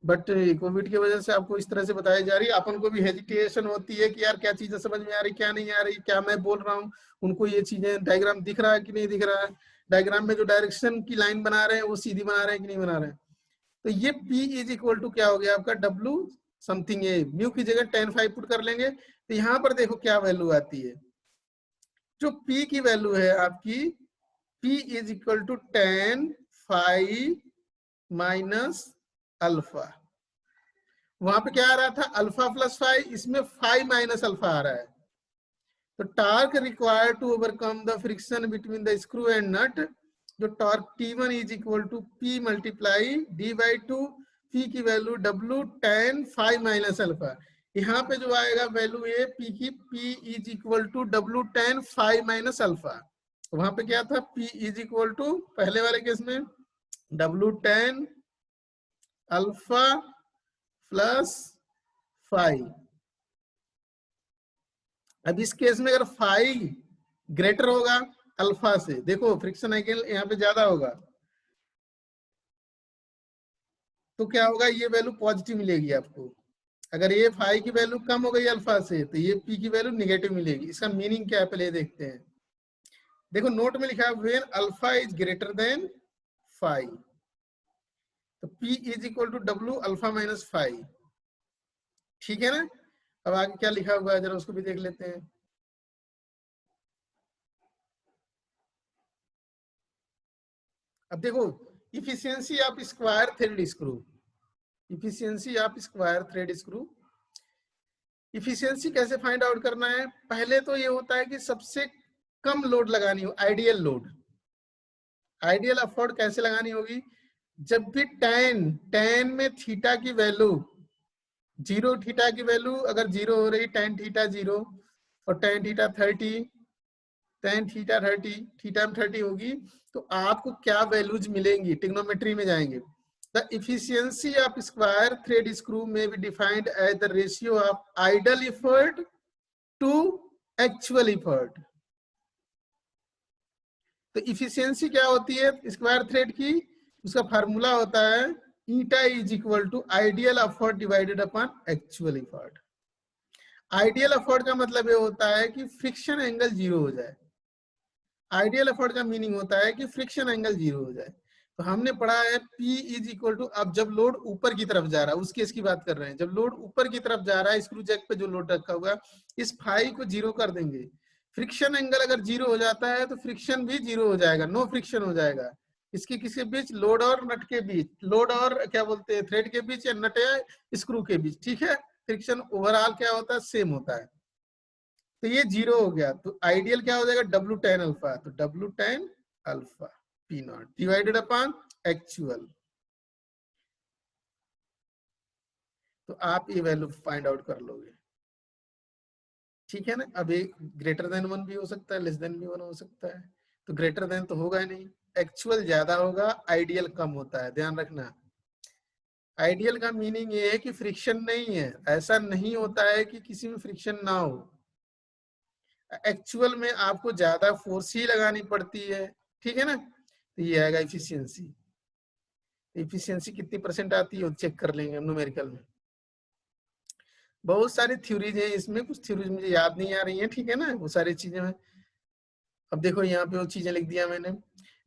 बट कोविड की वजह से आपको इस तरह से बताई जा रही है। अपन को भी हेजिटेशन होती है कि यार क्या चीजें समझ में आ रही, क्या नहीं आ रही, क्या मैं बोल रहा हूँ, उनको ये चीजें डायग्राम दिख रहा है कि नहीं दिख रहा है, डायग्राम में जो डायरेक्शन की लाइन बना रहे हैं वो सीधी बना रहे हैं कि नहीं बना रहे हैं। तो ये P इज इक्वल टू क्या हो गया आपका, W समथिंग, ये म्यू की जगह tan5 पुट कर लेंगे। तो यहाँ पर देखो क्या वैल्यू आती है, जो P की वैल्यू है आपकी, P is equal to tan5 minus alpha. वहां पे क्या आ रहा था, अल्फा प्लस 5, इसमें 5 माइनस अल्फा आ रहा है। तो torque required to overcome the friction between the screw and nut, जो torque T1 is equal to P multiply D/2, P की value W tan5 minus alpha. यहाँ पे जो आएगा वैल्यू ये P की, P is equal to W tan5 minus alpha. तो वहां पे क्या था, P इज इक्वल टू पहले वाले केस में W10 अल्फा प्लस 5। अब इस केस में अगर 5 ग्रेटर होगा अल्फा से, देखो फ्रिक्शन एंगल यहाँ पे ज्यादा होगा, तो क्या होगा, ये वैल्यू पॉजिटिव मिलेगी आपको। अगर ये 5 की वैल्यू कम हो गई अल्फा से, तो ये P की वैल्यू निगेटिव मिलेगी। इसका मीनिंग क्या है पहले देखते हैं। देखो नोट में लिखा है when alpha is greater than 5, तो P is equal to W alpha minus 5। ठीक है ना। अब आगे क्या लिखा हुआ है जरा उसको भी देख लेते हैं। अब देखो efficiency of square thread screw, efficiency of square thread screw. Efficiency कैसे फाइंड आउट करना है, पहले तो ये होता है कि सबसे कम लोड लगानी हो, आइडियल लोड। आइडियल एफर्ट कैसे लगानी होगी, जब भी tan में थीटा की वैल्यू 0, थीटा की वैल्यू अगर 0 हो रही, tan थीटा 0 और tan theta 30, tan theta 30, theta में 30 होगी, तो आपको क्या वैल्यूज मिलेंगी, ट्रिग्नोमेट्री में जाएंगे। The efficiency of square thread screw may be defined as the ratio of idle effort to actual effort. तो इफिशियंसी क्या होती है स्क्वायर थ्रेड की, उसका फार्मूला होता है eta is equal to ideal effort divided upon actual effort. Ideal effort का मतलब ये होता है कि फ्रिक्शन एंगल 0 हो जाए। आइडियल एफर्ट का मीनिंग होता है कि फ्रिक्शन एंगल 0 हो जाए। तो हमने पढ़ा है P इज इक्वल टू, अब जब लोड ऊपर की तरफ जा रहा है उस केस की बात कर रहे हैं, जब लोड ऊपर की तरफ जा रहा है स्क्रू जैक पे जो लोड रखा हुआ, इस फाई को 0 कर देंगे। फ्रिक्शन एंगल अगर 0 हो जाता है तो फ्रिक्शन भी 0 हो जाएगा, नो फ्रिक्शन हो जाएगा। इसके किसके बीच, लोड और नट के बीच, लोड और क्या बोलते हैं थ्रेड के बीच, या नट या स्क्रू के बीच। ठीक है, फ्रिक्शन ओवरऑल क्या होता है, सेम होता है। तो ये 0 हो गया, तो आइडियल क्या हो जाएगा, W10 अल्फा, तो W10 alpha P0 divided upon actual. तो आप ये वैल्यू फाइंड आउट कर लोगे। ठीक है ना। अब ये ग्रेटर देन 1 भी हो सकता है, लेस देन भी 1 हो सकता है। तो ग्रेटर देन तो होगा ही नहीं, एक्चुअल ज्यादा होगा, आइडियल कम होता है, ध्यान रखना। आइडियल का मीनिंग ये है कि फ्रिक्शन नहीं है, ऐसा नहीं होता है कि किसी में फ्रिक्शन ना हो। एक्चुअल में आपको ज्यादा फोर्स ही लगानी पड़ती है। ठीक है ना। तो ये आएगा इफिशियंसी। इफिशियंसी कितनी परसेंट आती है चेक कर लेंगे हम न्यूमेरिकल में। बहुत सारी थ्योरीज हैं इसमें, कुछ थ्योरीज मुझे याद नहीं आ रही हैं। ठीक है ना, वो सारी चीजें हैं। अब देखो यहाँ पे वो चीजें लिख दिया मैंने।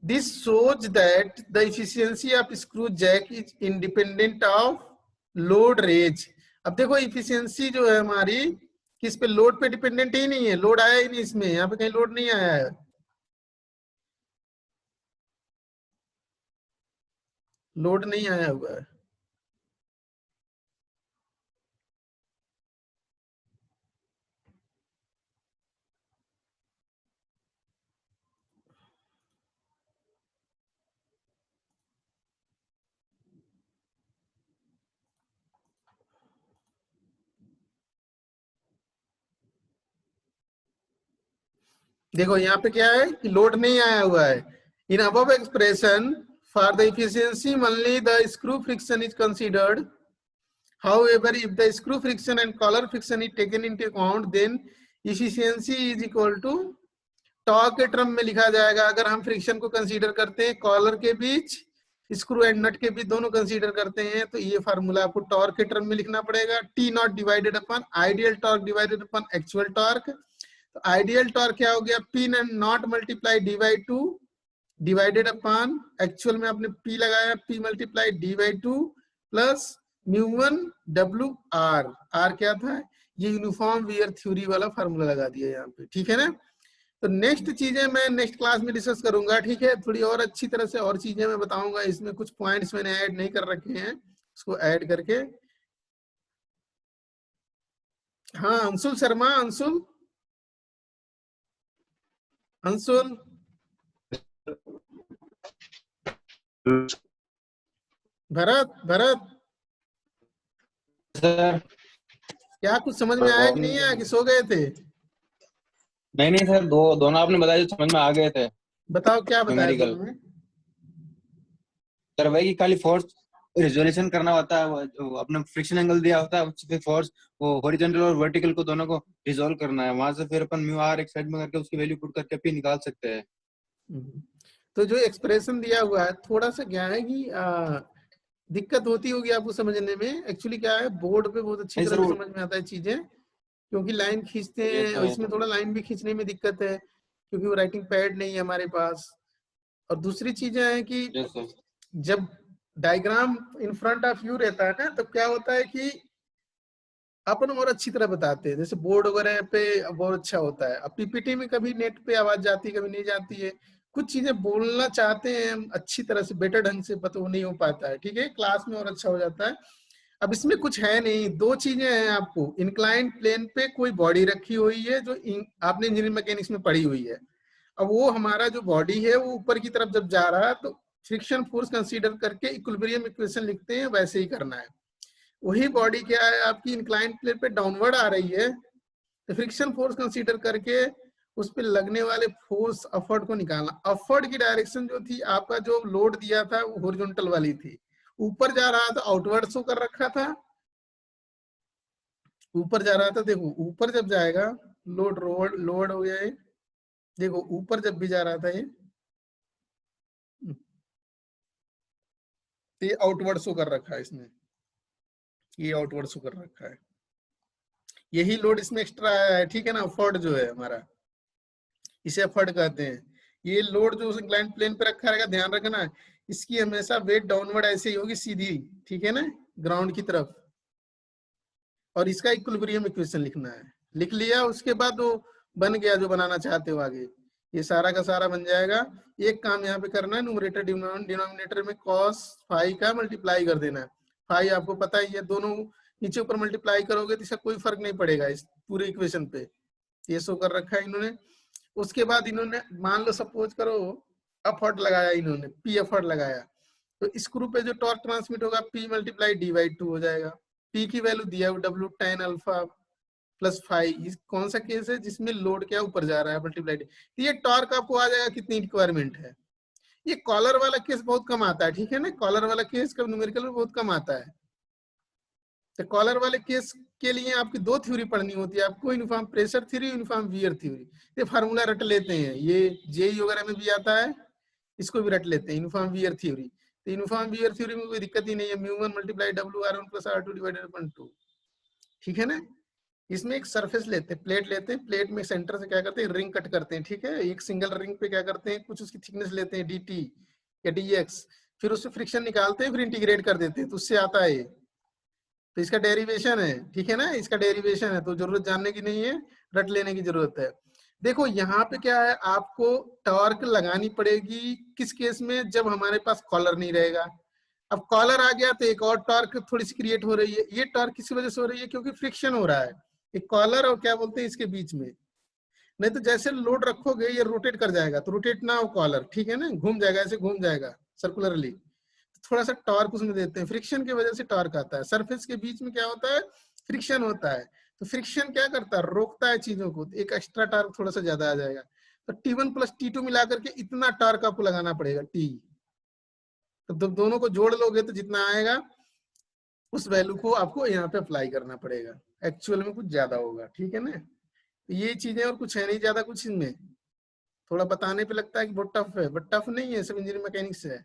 This shows that the efficiency of screw jack is independent of load range. अब देखो इफिशियंसी जो है हमारी किस पे, लोड पे डिपेंडेंट ही नहीं है, लोड आया ही नहीं इसमें, यहाँ पे कहीं लोड नहीं आया है, लोड नहीं आया हुआ है। देखो यहाँ पे क्या है कि लोड नहीं आया हुआ है। In above expression for the efficiency only the screw friction is considered. However, if the screw friction and collar friction is taken into account, then efficiency is equal to torque के टर्म में लिखा जाएगा। अगर हम फ्रिक्शन को कंसीडर करते हैं, कॉलर के बीच, स्क्रू एंड नट के बीच, दोनों कंसीडर करते हैं, तो ये फार्मूला आपको टॉर्क के टर्म में लिखना पड़ेगा, T not divided upon ideal torque divided upon actual torque. तो आइडियल टॉर्क क्या हो गया, P not multiply D by 2 divided upon actual में आपने पी लगाया, P multiply D by 2 plus mu W R. R क्या था, ये यूनिफॉर्म वियर थ्योरी वाला फार्मूला लगा दिया यहाँ पे। ठीक है ना। तो नेक्स्ट चीजें मैं नेक्स्ट क्लास में डिस्कस करूंगा। ठीक है, थोड़ी और अच्छी तरह से और चीजें मैं बताऊंगा। इसमें कुछ पॉइंट्स मैंने ऐड नहीं कर रखे हैं, उसको ऐड करके। हाँ अंशुल शर्मा, अंशुल अंशुल भरत, भरत सर क्या कुछ समझ में आया कि नहीं आया, कि सो गए थे? नहीं नहीं सर, दोनों आपने बताया जो समझ में आ गए थे। बताओ क्या बताया न्यूमेरिकल दोनों में? सर वही कि खाली फोर्स रिजोल्यूशन करना होता है, वो अपने फ्रिक्शन एंगल दिया होता है, उससे फोर्स वो हॉरिजॉन्टल और वर्टिकल को दोनों को रिजोल्व करना है, वहां से फिर अपन म्यू आर एक साइड में करके उसकी वैल्यू पुट करके पी निकाल सकते हैं। तो जो एक्सप्रेशन दिया हुआ है थोड़ा सा क्या है कि दिक्कत होती होगी आपको समझने में। एक्चुअली क्या है, बोर्ड पे बहुत अच्छी नहीं तरह सर से वो समझ में आता है चीजें, क्योंकि लाइन खींचते ये हैं तो और है इसमें सर। थोड़ा लाइन भी खींचने में दिक्कत है, क्योंकि वो राइटिंग पैड नहीं है हमारे पास। और दूसरी चीजें हैं कि यस सर। जब diagram in front of view रहता है ना, तो क्या होता है कि अपन और अच्छी तरह बताते हैं, जैसे बोर्ड वगैरह पे बहुत अच्छा होता है। अब पीपीटी में कभी नेट पे आवाज जाती है, कभी नहीं जाती है। कुछ चीजें बोलना चाहते हैं हम अच्छी तरह से, बेटर ढंग से, पता वो नहीं हो पाता है। ठीक है, क्लास में और अच्छा हो जाता है। अब इसमें कुछ है नहीं, दो चीजें हैं आपको। इंक्लाइंड प्लेन पे कोई बॉडी रखी हुई है जो आपने इंजीनियरिंग मैकेनिक्स में पढ़ी हुई है। अब वो हमारा जो बॉडी है वो ऊपर की तरफ जब जा रहा है तो फ्रिक्शन फोर्स कंसीडर करके इक्विलिब्रियम इक्वेशन लिखते हैं, वैसे ही करना है। वही बॉडी क्या है आपकी इंक्लाइंड प्लेन पे डाउनवर्ड आ रही है, तो फ्रिक्शन फोर्स कंसीडर करके उस पे लगने वाले फोर्स अफर्ट को निकालना। अफर्ट की डायरेक्शन जो थी, आपका जो लोड दिया था वो हॉरिजॉन्टल वाली थी, ऊपर जा रहा था, आउटवर्ड शो कर रखा था, ऊपर जा रहा था। देखो ऊपर जब जाएगा, लोड हो गया है, देखो ऊपर जब भी जा रहा था ये आउटवर्ड शो कर रखा है इसने, ये आउटवर्ड शो कर रखा है, यही लोड इसमें एक्स्ट्रा आया है। ठीक है ना, अफर्ट जो है हमारा, इसे अफर्ट कहते हैं। ये लोड जो इंक्लाइंड प्लेन पे रखा रहेगा, ध्यान रखना इसकी हमेशा वेट डाउनवर्ड ऐसे ही होगी, सीधी। ठीक है ना, ग्राउंड की तरफ। और इसका इक्विलिब्रियम इक्वेशन लिखना है, लिख लिया, उसके बाद वो बन गया जो बनाना चाहते हो आगे, ये सारा का सारा बन जाएगा। एक काम यहाँ पे करना है, न्यूमरेटर डिनोमिनेटर में cos फाई का मल्टीप्लाई कर देना है। फाई आपको पता ही है, दोनों नीचे ऊपर मल्टीप्लाई करोगे तो इसका कोई फर्क नहीं पड़ेगा इस पूरे इक्वेशन पे। ये शो कर रखा है इन्होंने। उसके बाद इन्होंने मान लो सपोज करो एफर्ट लगाया, इन्होंने पी एफर्ट लगाया, तो स्क्रू पे जो टॉर्क ट्रांसमिट होगा P मल्टीप्लाई D/2 हो जाएगा। P की वैल्यू दिया है W tan alpha plus five. कौन सा केस है जिसमें लोड क्या ऊपर जा रहा है, मल्टीप्लाई। तो ये टॉर्क आपको आ जाएगा कितनी रिक्वायरमेंट है। ये कॉलर वाला केस बहुत कम आता है, ठीक है ना, कॉलर वाला केस कब न्यूमेरिकल में बहुत कम आता है। तो कॉलर वाले केस के लिए आपकी दो थ्योरी पढ़नी होती है आपको, uniform pressure theory, uniform wear theory. ये फार्मूला रट लेते हैं, ये जेई वगैरह में भी आता है, इसको भी रट लेते हैं, यूनिफॉर्म वियर थ्योरी। तो यूनिफॉर्म वियर थ्योरी में कोई दिक्कत ही नहीं है, mu 1 multiply W(R1 + R2) divided upon 2। ठीक है ना। इसमें एक सरफेस लेते हैं, प्लेट लेते हैं, प्लेट में सेंटर से क्या करते हैं, रिंग कट करते हैं। ठीक है, एक सिंगल रिंग पे क्या करते हैं, कुछ उसकी थिकनेस लेते हैं dt या dx, फिर उससे फ्रिक्शन निकालते हैं, फिर इंटीग्रेट कर देते हैं, तो उससे आता है ये। तो इसका डेरिवेशन है, ठीक है ना, इसका डेरिवेशन है, तो जरूरत जानने की नहीं है, रट लेने की जरूरत है। देखो यहाँ पे क्या है, आपको टॉर्क लगानी पड़ेगी किस केस में, जब हमारे पास कॉलर नहीं रहेगा। अब कॉलर आ गया तो एक और टॉर्क थोड़ी सी क्रिएट हो रही है। ये टॉर्क किसी वजह से हो रही है, क्योंकि फ्रिक्शन हो रहा है एक कॉलर और क्या बोलते हैं इसके बीच में। नहीं तो जैसे लोड रखोगे ये रोटेट कर जाएगा, तो रोटेट ना हो कॉलर, ठीक है ना, घूम जाएगा, ऐसे घूम जाएगा सर्कुलरली। थोड़ा सा टॉर्क उसमें देते हैं, फ्रिक्शन की वजह से टॉर्क आता है। सरफेस के बीच में क्या होता है, फ्रिक्शन होता है, तो फ्रिक्शन क्या करता है, रोकता है चीजों को, तो एक एक्स्ट्रा टॉर्क थोड़ा सा ज्यादा आ जाएगा। तो T1 + T2 मिलाकर के इतना टॉर्क आपको लगाना पड़ेगा T। तो दोनों को जोड़ लोगे तो जितना आएगा उस वैल्यू को आपको यहाँ पे अप्लाई करना पड़ेगा, एक्चुअल में कुछ ज्यादा होगा। ठीक है ना, तो ये चीजें, और कुछ है नहीं ज्यादा कुछ इनमें। थोड़ा बताने पे लगता है कि बहुत टफ है, बट टफ नहीं है, सब इंजीनियरिंग मैकेनिक्स है।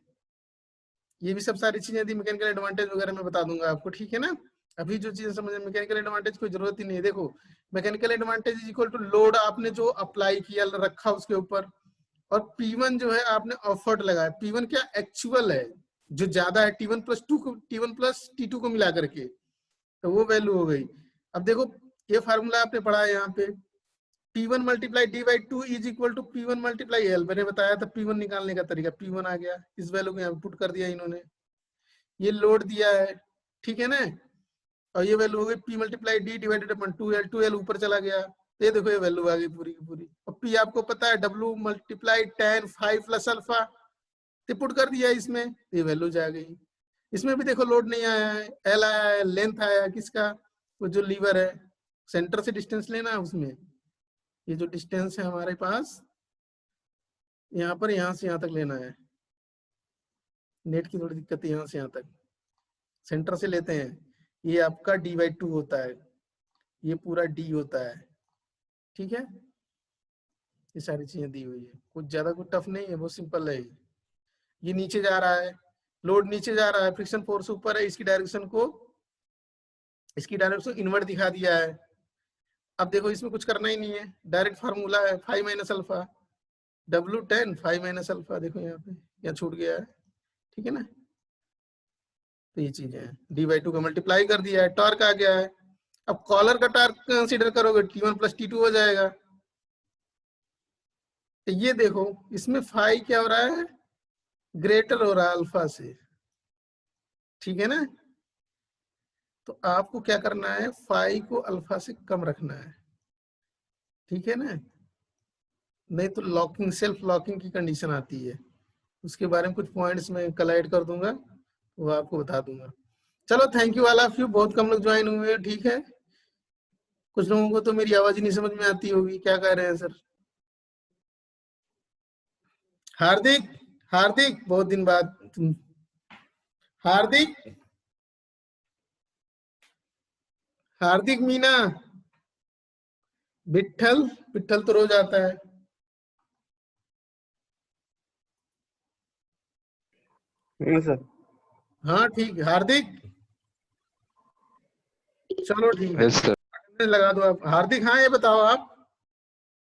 ये भी सब सारी चीजें यदि मैकेनिकल एडवांटेज वगैरह में बता दूंगा आपको, ठीक है ना। अभी जो चीजें समझ, मैकेनिकल एडवांटेज कोई जरूरत ही नहीं है। देखो mechanical advantage is equal to load आपने जो अप्लाई किया रखा उसके ऊपर, और P1 जो है आपने एफर्ट लगाया। P1 क्या एक्चुअल है, जो ज्यादा है T1 + T2 को मिला करके, तो वो वैल्यू हो गई। अब देखो ये फार्मूला आपने पढ़ा है यहाँ पे, P1 × D/2 is equal to P1 × L। मैंने बताया था P1 निकालने का तरीका, P1 आ गया, इस वैल्यू को यहाँ पुट कर दिया इन्होंने। ये लोड दिया है, ठीक है ना, और ये वैल्यू हो गई P × D divided upon 2L। 2L ऊपर चला गया, ये देखो ये वैल्यू आ गई पूरी की पूरी। और P आपको पता है W × tan phi + अल्फा, तो पुट कर दिया इसमें, ये वैल्यू जा गई। इसमें भी देखो लोड नहीं आया है, L आया है, लेंथ आया है किसका, वो जो लीवर है, सेंटर से डिस्टेंस लेना है उसमें, ये जो डिस्टेंस है हमारे पास, यहाँ पर यहाँ से यहाँ तक लेना है। नेट की थोड़ी दिक्कत है, यहाँ से यहाँ तक सेंटर से लेते हैं। ये आपका d/2 होता है, ये पूरा d होता है, ठीक है। ये सारी चीजें दी हुई है, कुछ ज्यादा कुछ टफ नहीं है, बहुत सिंपल है। ये नीचे जा रहा है, लोड नीचे जा रहा है, फ्रिक्शन फोर्स ऊपर है, इसकी डायरेक्शन इनवर्ट दिखा दिया है। अब देखो इसमें कुछ करना ही नहीं है, डायरेक्ट फार्मूला है phi minus alpha, W10 phi minus alpha. देखो यहाँ पे यहाँ छूट गया है, ठीक है ना। तो ये चीजें हैं, d/2 का मल्टीप्लाई कर दिया है, टॉर्क आ गया है। अब कॉलर का टॉर्क कंसीडर करोगे, T1 + T2 हो जाएगा। तो ये देखो इसमें फाई क्या हो रहा है, ग्रेटर हो रहा है अल्फा से, ठीक है ना। तो आपको क्या करना है, फाई को अल्फा से कम रखना है, ठीक है ना। नहीं तो लॉकिंग, सेल्फ लॉकिंग की कंडीशन आती है, उसके बारे में कुछ पॉइंट्स में कल ऐड कर दूंगा, वो आपको बता दूंगा। चलो thank you all of you, बहुत कम लोग ज्वाइन हुए हैं, ठीक है। कुछ लोगों को तो मेरी आवाज ही नहीं समझ में आती होगी, क्या कह रहे हैं सर। हार्दिक, हार्दिक बहुत दिन बाद तुम, हार्दिक, हार्दिक मीना, विट्ठल, विट्ठल तो रोज आता है। सर। हाँ ठीक है हार्दिक, चलो ठीक है यस सर। लगा दो आप। हार्दिक हाँ ये बताओ आप,